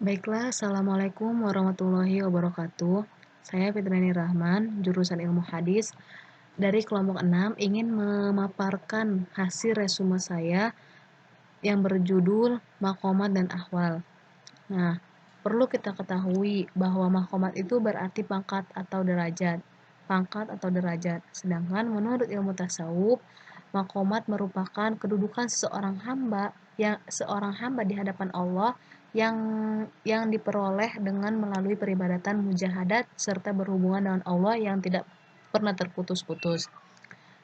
Baiklah, Assalamualaikum warahmatullahi wabarakatuh. Saya Fitriani Rahman, jurusan Ilmu Hadis. Dari kelompok 6 ingin memaparkan hasil resume saya yang berjudul Maqamat dan Ahwal. Nah, perlu kita ketahui bahwa maqamat itu berarti pangkat atau derajat. Pangkat atau derajat. Sedangkan menurut ilmu tasawuf, maqamat merupakan kedudukan seorang hamba di hadapan Allah yang diperoleh dengan melalui peribadatan mujahadat serta berhubungan dengan Allah yang tidak pernah terputus-putus.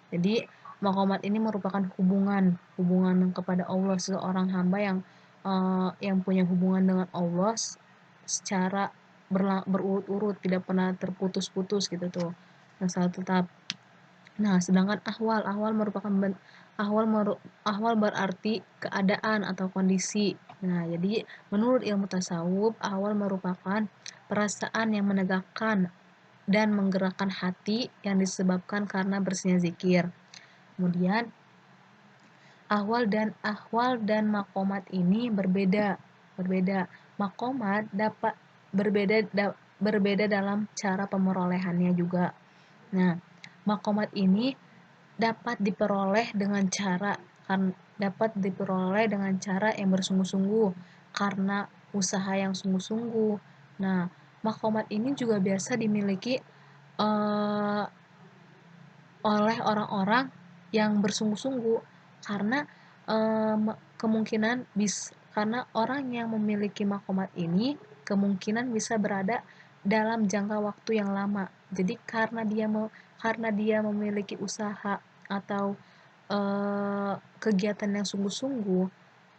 Jadi maqamat ini merupakan hubungan kepada Allah, seorang hamba yang punya hubungan dengan Allah secara berurut-urut, tidak pernah terputus-putus gitu tuh. Nah, selalu tetap. Nah, sedangkan ahwal berarti keadaan atau kondisi. Nah, jadi menurut ilmu tasawuf, ahwal merupakan perasaan yang menegakkan dan menggerakkan hati yang disebabkan karena bersihnya zikir. Kemudian ahwal dan maqamat ini berbeda. Maqamat dapat berbeda dalam cara pemerolehannya juga. Nah, maqamat ini dapat diperoleh dengan cara yang bersungguh-sungguh karena usaha yang sungguh-sungguh. Nah, maqamat ini juga biasa dimiliki uh, oleh orang-orang yang bersungguh-sungguh karena karena orang yang memiliki maqamat ini kemungkinan bisa berada dalam jangka waktu yang lama. Jadi karena dia memiliki usaha atau kegiatan yang sungguh-sungguh,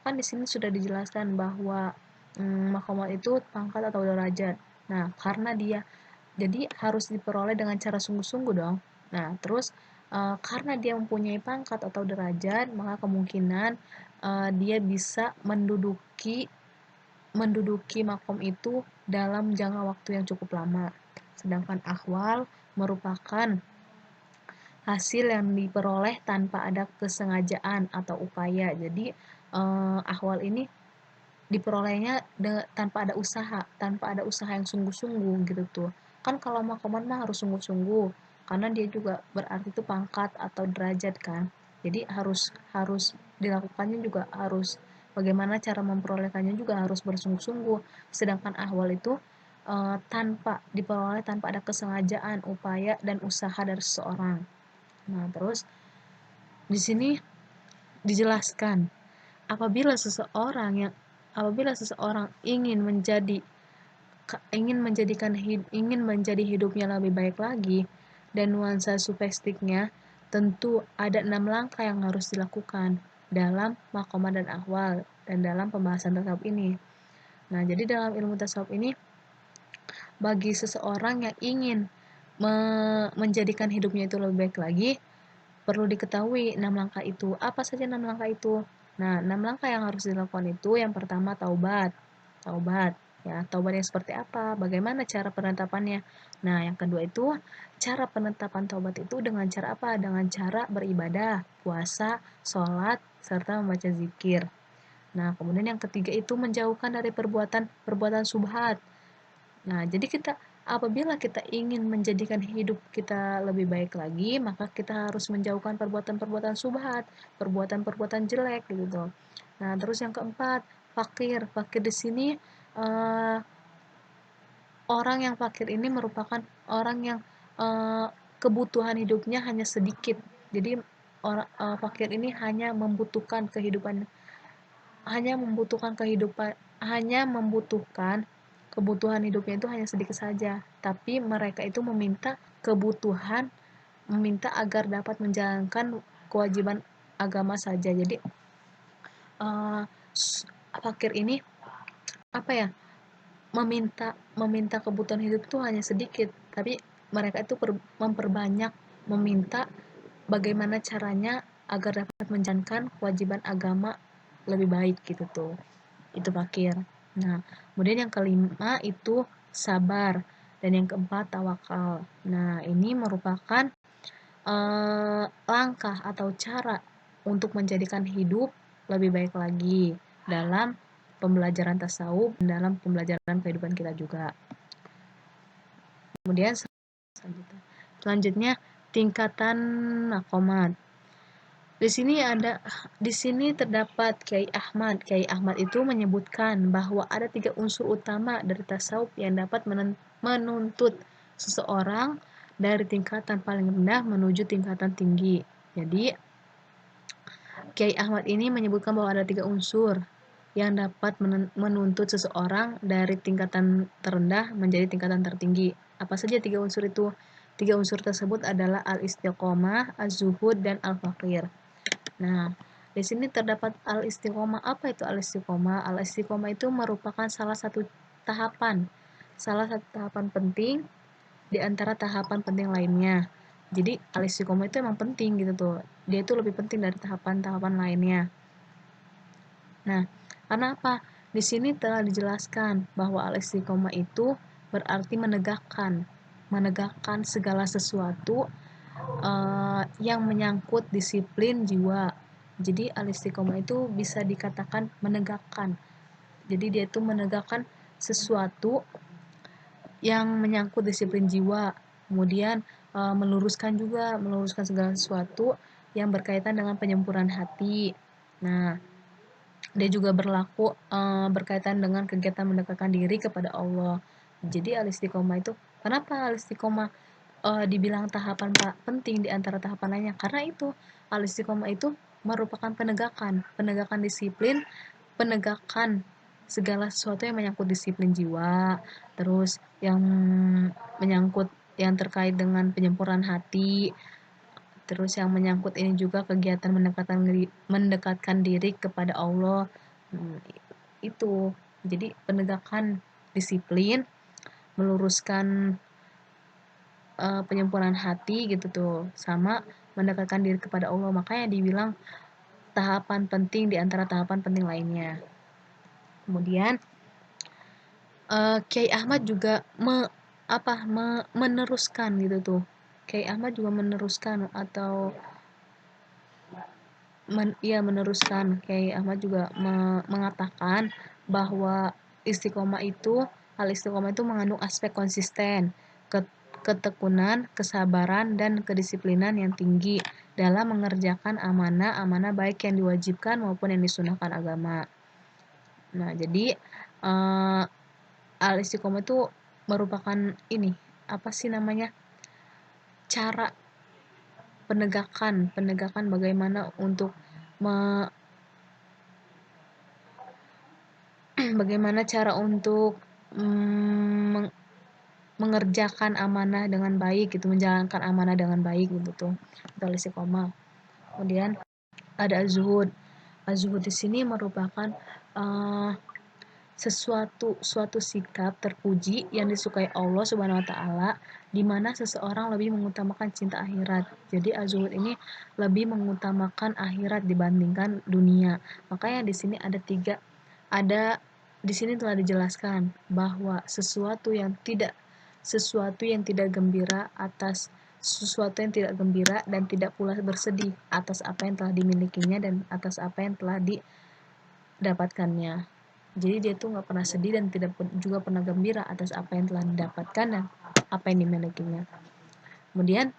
kan di sini sudah dijelaskan bahwa maqamat itu pangkat atau derajat. Nah, jadi harus diperoleh dengan cara sungguh-sungguh dong. Nah, terus karena dia mempunyai pangkat atau derajat, maka kemungkinan dia bisa menduduki makom itu dalam jangka waktu yang cukup lama. Sedangkan ahwal merupakan hasil yang diperoleh tanpa ada kesengajaan atau upaya. Jadi ahwal ini diperolehnya tanpa ada usaha yang sungguh-sungguh gitu tuh. Kan kalau maqamat mah harus sungguh-sungguh karena dia juga berarti itu pangkat atau derajat kan. Jadi harus harus dilakukannya juga harus bagaimana cara memperolehkannya juga harus bersungguh-sungguh. Sedangkan ahwal itu tanpa ada kesengajaan, upaya dan usaha dari seseorang. Nah, terus di sini dijelaskan apabila seseorang ingin menjadi hidupnya lebih baik lagi dan nuansa sufistiknya, tentu ada 6 langkah yang harus dilakukan dalam maqamat dan ahwal dan dalam pembahasan tasawuf ini. Nah, jadi dalam ilmu tasawuf ini bagi seseorang yang ingin menjadikan hidupnya itu lebih baik lagi, perlu diketahui 6 langkah itu. Apa saja 6 langkah itu? Nah, 6 langkah yang harus dilakukan itu yang pertama taubat. Taubat. Ya, taubat yang seperti apa? Bagaimana cara penetapannya? Nah, yang kedua itu cara penetapan taubat itu dengan cara apa? Dengan cara beribadah, puasa, sholat, serta membaca zikir. Nah, kemudian yang ketiga itu menjauhkan dari perbuatan subhat. Nah, jadi apabila kita ingin menjadikan hidup kita lebih baik lagi, maka kita harus menjauhkan perbuatan-perbuatan subhat, perbuatan-perbuatan jelek gitu. Nah, terus yang keempat, fakir. Fakir di sini uh, orang yang fakir ini merupakan orang yang kebutuhan hidupnya hanya sedikit. Jadi fakir ini hanya membutuhkan kebutuhan hidupnya itu hanya sedikit saja, tapi mereka itu meminta agar dapat menjalankan kewajiban agama saja. Jadi uh, fakir ini apa ya, meminta kebutuhan hidup itu hanya sedikit, tapi mereka itu memperbanyak meminta bagaimana caranya agar dapat menjalankan kewajiban agama lebih baik gitu tuh. Itu fakir. Nah, kemudian yang kelima itu sabar dan yang keempat tawakal. Nah, ini merupakan langkah atau cara untuk menjadikan hidup lebih baik lagi dalam pembelajaran tasawuf, dalam pembelajaran kehidupan kita juga. Kemudian selanjutnya tingkatan maqamat. Di sini terdapat Kiai Ahmad. Kiai Ahmad itu menyebutkan bahwa ada 3 unsur utama dari tasawuf yang dapat menuntut seseorang dari tingkatan paling rendah menuju tingkatan tinggi. Jadi Kiai Ahmad ini menyebutkan bahwa ada 3 unsur yang dapat menuntut seseorang dari tingkatan terendah menjadi tingkatan tertinggi. Apa saja 3 unsur itu? 3 unsur tersebut adalah al-istiqomah, az-zuhud, dan al-faqir. Nah, di sini terdapat al-istiqomah. Apa itu al-istiqomah? Al-istiqomah itu merupakan salah satu tahapan penting di antara tahapan penting lainnya. Jadi al-istiqomah itu emang penting gitu tuh. Dia itu lebih penting dari tahapan-tahapan lainnya. Nah, karena apa? Di sini telah dijelaskan bahwa al-istiqomah itu berarti menegakkan segala sesuatu yang menyangkut disiplin jiwa. Jadi al-istiqomah itu bisa dikatakan menegakkan. Jadi dia itu menegakkan sesuatu yang menyangkut disiplin jiwa. Kemudian meluruskan segala sesuatu yang berkaitan dengan penyempurnaan hati. Nah, dia juga berkaitan dengan kegiatan mendekatkan diri kepada Allah. Jadi al-istiqomah itu, kenapa al-istiqomah dibilang tahapan penting di antara tahapan lainnya? Karena itu al-istiqomah itu merupakan penegakan disiplin, penegakan segala sesuatu yang menyangkut disiplin jiwa, terus yang terkait dengan penyempurnaan hati, terus yang menyangkut ini juga kegiatan mendekatkan diri kepada Allah. Itu jadi penegakan disiplin, meluruskan penyempurnaan hati gitu tuh, sama mendekatkan diri kepada Allah. Makanya dibilang tahapan penting di antara tahapan penting lainnya. Kemudian Kiai Ahmad juga meneruskan gitu tuh. Kiai Ahmad juga meneruskan atau meneruskan. Kiai Ahmad juga mengatakan bahwa al-istiqomah itu mengandung aspek konsisten, ketekunan, kesabaran, dan kedisiplinan yang tinggi dalam mengerjakan amanah baik yang diwajibkan maupun yang disunahkan agama. Nah, jadi al-istiqomah itu merupakan cara penegakan bagaimana untuk bagaimana cara untuk mengerjakan amanah dengan baik gitu, menjalankan amanah dengan baik gitu tuh. Itu al-istiqomah. Kemudian ada az-zuhud. Az-zuhud di sini merupakan suatu sikap terpuji yang disukai Allah Subhanahu wa taala, di mana seseorang lebih mengutamakan cinta akhirat. Jadi az-zuhud ini lebih mengutamakan akhirat dibandingkan dunia. Makanya di sini di sini telah dijelaskan bahwa sesuatu yang tidak gembira dan tidak pula bersedih atas apa yang telah dimilikinya dan atas apa yang telah didapatkannya. Jadi dia tuh nggak pernah sedih dan tidak juga pernah gembira atas apa yang telah didapatkan dan apa yang dimilikinya. Kemudian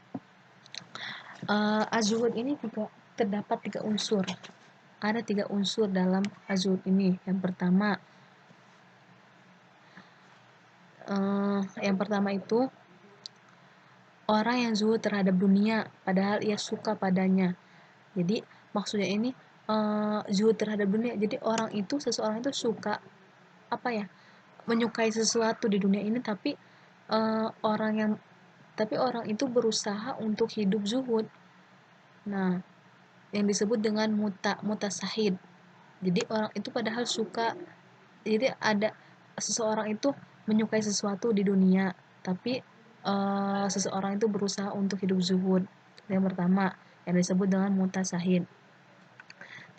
az-zuhud ini juga terdapat 3 unsur. Ada 3 unsur dalam az-zuhud ini. Yang pertama itu orang yang zuhud terhadap dunia padahal ia suka padanya. Jadi maksudnya ini zuhud terhadap dunia. Jadi seseorang itu suka menyukai sesuatu di dunia ini, tapi orang itu berusaha untuk hidup zuhud. Nah, yang disebut dengan mutasahid. Jadi orang itu padahal suka, jadi ada seseorang itu menyukai sesuatu di dunia, tapi seseorang itu berusaha untuk hidup zuhud. Yang pertama yang disebut dengan mutasahid.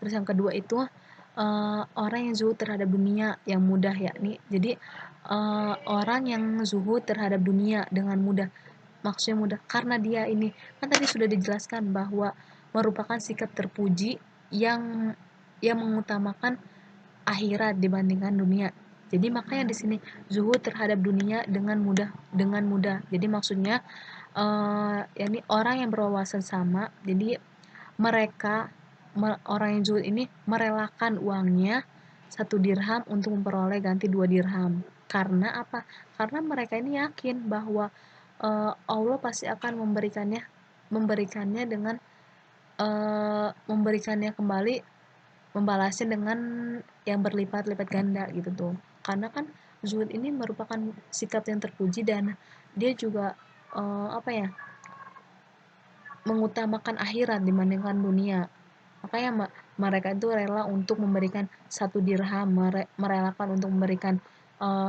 Terus yang kedua itu orang yang zuhud terhadap dunia yang mudah, yakni jadi orang yang zuhud terhadap dunia dengan mudah. Maksudnya mudah karena dia ini kan tadi sudah dijelaskan bahwa merupakan sikap terpuji yang mengutamakan akhirat dibandingkan dunia. Jadi makanya di sini zuhud terhadap dunia dengan mudah. Jadi maksudnya yakni orang yang berwawasan sama. Jadi mereka orang yang zuhud ini merelakan uangnya 1 dirham untuk memperoleh ganti 2 dirham. Karena apa? Karena mereka ini yakin bahwa Allah pasti akan memberikannya dengan memberikannya kembali, membalasnya dengan yang berlipat-lipat ganda gitu tuh. Karena kan zuhud ini merupakan sikap yang terpuji dan dia juga apa ya, mengutamakan akhirat dibandingkan dunia. Makanya mereka itu rela untuk memberikan 1 dirham, merelakan untuk memberikan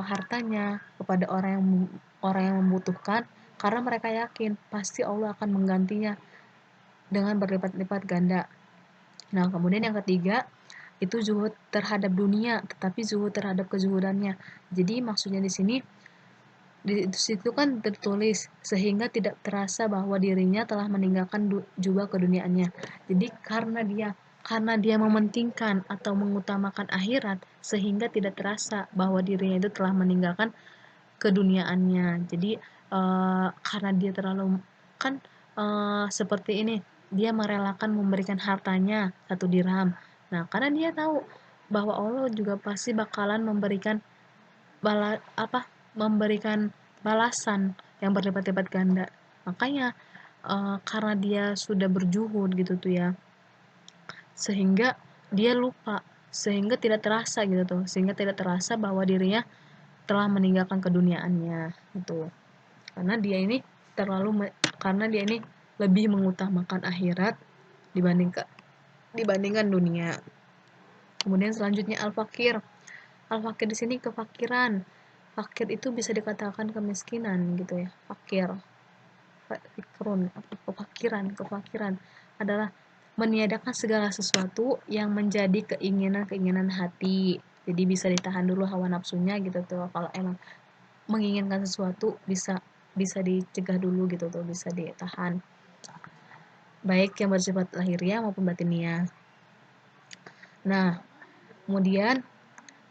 hartanya kepada orang yang membutuhkan, karena mereka yakin pasti Allah akan menggantinya dengan berlipat-lipat ganda. Nah, kemudian yang ketiga itu zuhud terhadap dunia, tetapi zuhud terhadap kezuhudannya. Jadi maksudnya di sini di situ kan tertulis sehingga tidak terasa bahwa dirinya telah meninggalkan juga keduniaannya. Jadi karena dia mementingkan atau mengutamakan akhirat sehingga tidak terasa bahwa dirinya itu telah meninggalkan keduniaannya. Jadi karena dia terlalu kan seperti ini, dia merelakan memberikan hartanya 1 dirham. Nah, karena dia tahu bahwa Allah juga pasti bakalan memberikan memberikan balasan yang berlipat-lipat ganda. Makanya karena dia sudah berjuhud gitu tuh ya, sehingga dia lupa, sehingga tidak terasa gitu tuh, sehingga tidak terasa bahwa dirinya telah meninggalkan keduniaannya gitu. Karena dia ini karena dia ini lebih mengutamakan akhirat dibandingkan dunia. Kemudian selanjutnya al-fakir. Al-fakir di sini kefakiran. Fakir itu bisa dikatakan kemiskinan gitu ya. Fakir. Kefakiran adalah meniadakan segala sesuatu yang menjadi keinginan hati. Jadi bisa ditahan dulu hawa nafsunya gitu tuh. Kalau emang menginginkan sesuatu bisa dicegah dulu gitu tuh, bisa ditahan. Baik yang bersifat lahiriah maupun batiniah. Nah, kemudian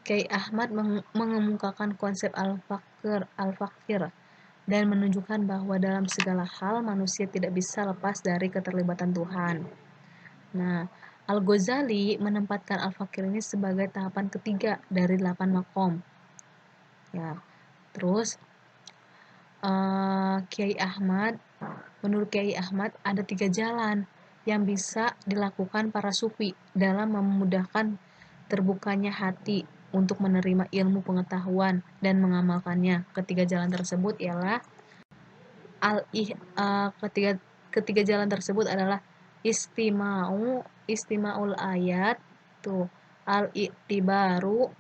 Kiai Ahmad mengemukakan konsep al-fakir dan menunjukkan bahwa dalam segala hal manusia tidak bisa lepas dari keterlibatan Tuhan. Nah, Al-Ghazali menempatkan al-fakir ini sebagai tahapan ketiga dari 8 makom. Ya, terus menurut Kiai Ahmad ada 3 jalan yang bisa dilakukan para sufi dalam memudahkan terbukanya hati untuk menerima ilmu pengetahuan dan mengamalkannya. Ketiga jalan tersebut ialah ketiga jalan tersebut adalah istimaul ayat tuh, al-i'tibaru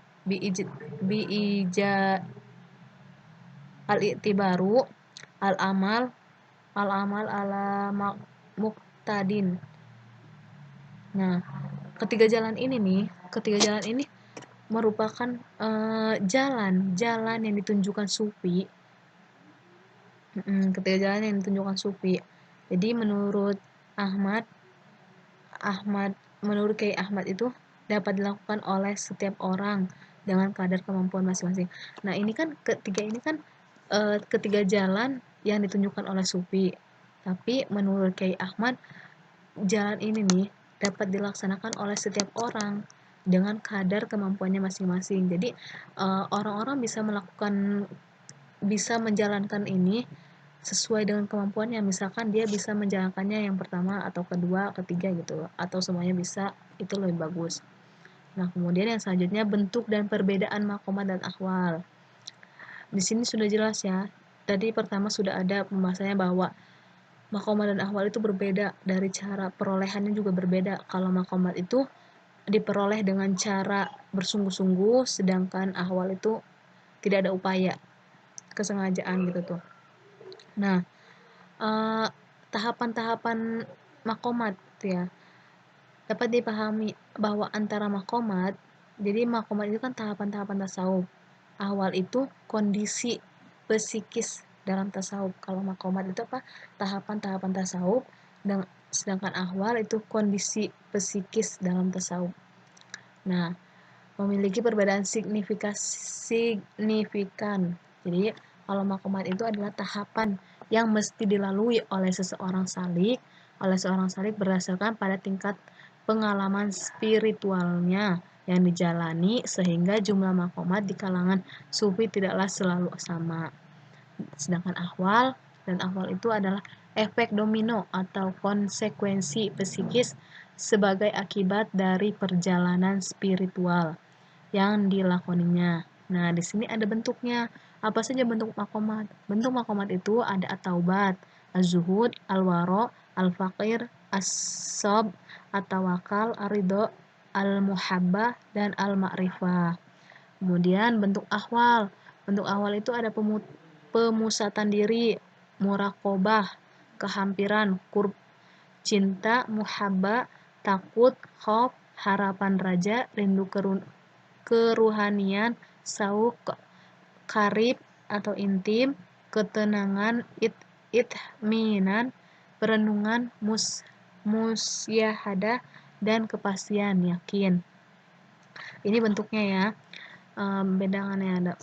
al-i'tibaru al-amal ala muqtadin. Nah, ketiga jalan ini merupakan jalan yang ditunjukkan sufi. Ketiga jalan yang ditunjukkan sufi. Jadi menurut menurut Kiai Ahmad itu dapat dilakukan oleh setiap orang dengan kadar kemampuan masing-masing. Nah, ini kan ketiga jalan yang ditunjukkan oleh sufi. Tapi menurut Kiai Ahmad, jalan ini nih dapat dilaksanakan oleh setiap orang dengan kadar kemampuannya masing-masing. Jadi orang-orang bisa menjalankan ini sesuai dengan kemampuannya. Misalkan dia bisa menjalankannya yang pertama atau kedua, ketiga gitu, atau semuanya bisa, itu lebih bagus. Nah, kemudian yang selanjutnya bentuk dan perbedaan makomat dan ahwal. Di sini sudah jelas ya. Tadi pertama sudah ada pembahasannya bahwa makomat dan ahwal itu berbeda, dari cara perolehannya juga berbeda. Kalau makomat itu diperoleh dengan cara bersungguh-sungguh, sedangkan ahwal itu tidak ada upaya, kesengajaan gitu tuh. Nah, tahapan-tahapan makomat ya, dapat dipahami bahwa antara makomat, jadi makomat itu kan tahapan-tahapan tasawuf. Ahwal itu kondisi psikis dalam tasawuf. Kalau makomat itu apa? Tahapan-tahapan tasawuf, dan sedangkan ahwal itu kondisi psikis dalam tasawuf. Nah, memiliki perbedaan signifikan. Jadi, kalau makomat itu adalah tahapan yang mesti dilalui oleh seorang salik berdasarkan pada tingkat pengalaman spiritualnya yang dijalani sehingga jumlah makomat di kalangan sufi tidaklah selalu sama. Sedangkan ahwal itu adalah efek domino atau konsekuensi psikis sebagai akibat dari perjalanan spiritual yang dilakoninya. Nah, di sini ada bentuknya. Apa saja bentuk makomat? Bentuk makomat itu ada at-taubat, az-zuhud, al-waro, al-faqir, as-sab, at-tawakal, ar-ridho, al-muhabbah, dan al-ma'rifah. Kemudian bentuk ahwal. Bentuk ahwal itu ada pemusatan diri, muraqobah, kehampiran, qurb, cinta, muhabbah, takut, khauf, harapan raja, rindu keruhanian, sauk, karib atau intim, ketenangan, itminan, perenungan, musyahadah, dan kepastian, yakin. Ini bentuknya ya. Bedaannya ada.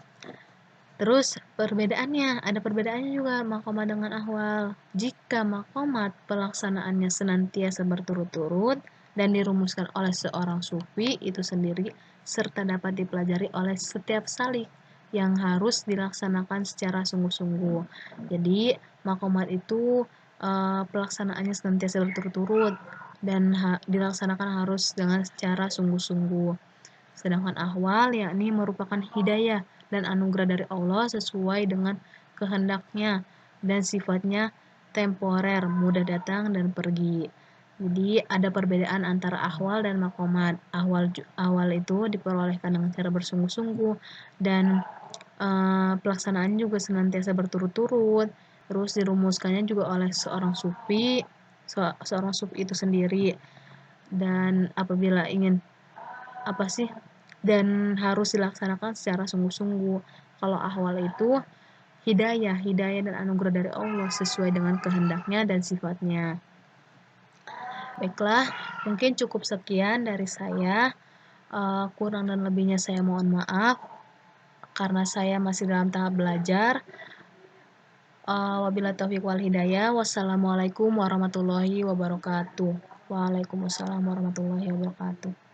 Terus ada perbedaannya juga makomat dengan ahwal. Jika makomat pelaksanaannya senantiasa berturut-turut dan dirumuskan oleh seorang sufi itu sendiri serta dapat dipelajari oleh setiap salik yang harus dilaksanakan secara sungguh-sungguh. Jadi makomat itu pelaksanaannya senantiasa berturut-turut dan dilaksanakan harus dengan secara sungguh-sungguh. Sedangkan ahwal yakni merupakan hidayah dan anugerah dari Allah sesuai dengan kehendaknya dan sifatnya temporer, mudah datang dan pergi. Jadi ada perbedaan antara ahwal dan makomat. Ahwal itu diperolehkan dengan cara bersungguh-sungguh dan pelaksanaannya juga senantiasa berturut-turut. Terus dirumuskannya juga oleh seorang sufi itu sendiri. Dan apabila ingin dan harus dilaksanakan secara sungguh-sungguh. Kalau ahwal itu hidayah dan anugerah dari Allah sesuai dengan kehendaknya dan sifatnya. Baiklah, mungkin cukup sekian dari saya. Kurang dan lebihnya saya mohon maaf karena saya masih dalam tahap belajar. Wabillahi taufiq wal hidayah. Wassalamualaikum warahmatullahi wabarakatuh. Waalaikumsalam warahmatullahi wabarakatuh.